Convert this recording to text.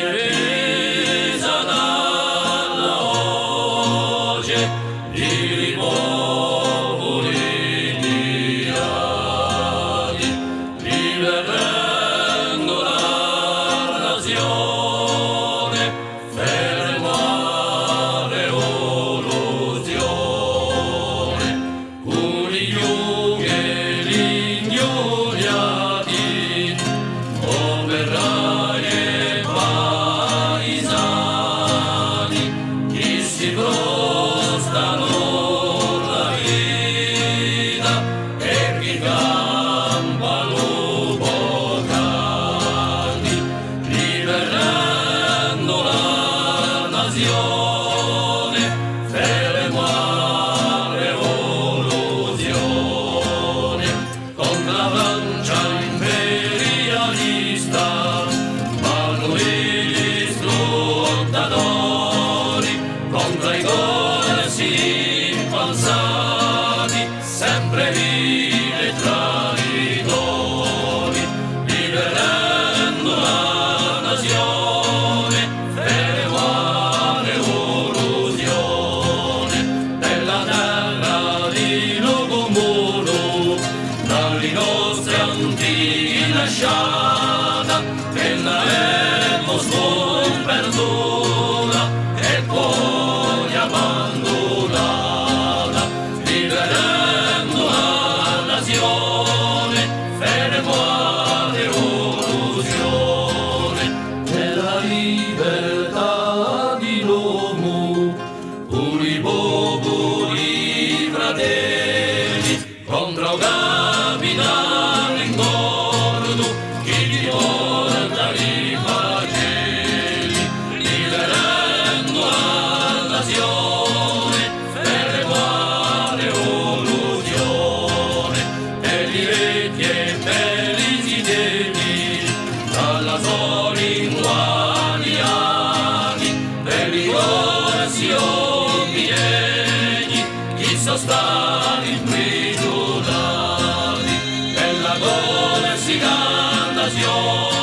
presa dalla voce di popoli diadi, liberando la nazione, fermare l'illusione, unigliughi e l'ingiuriati, operai e paesani, chi si prostano la vita e chi campa lupo canti, liberando la nazione, fermare l'illusione, con la Francia imperialista vanno gli sfruttatori contro i corsi falsati, sempre vivi e traditori, liberando la nazione, fermare l'illusione della terra di Lugumuru, dalle nostre antichi lasciata, che l'abbiamo sperduta e poi abbandonata, liberando la nazione, fermare l'illusione della libertà di l'uomo, puri popoli fratelli, contro capitale ingordo, chi ti porta i flagelli, liberando la nazione, fermare l'illusione degli vecchi e belli zitellini, dalla solinguaniani, degli corsi obiegni, chi sono stati imprigionati, della corsica nazione.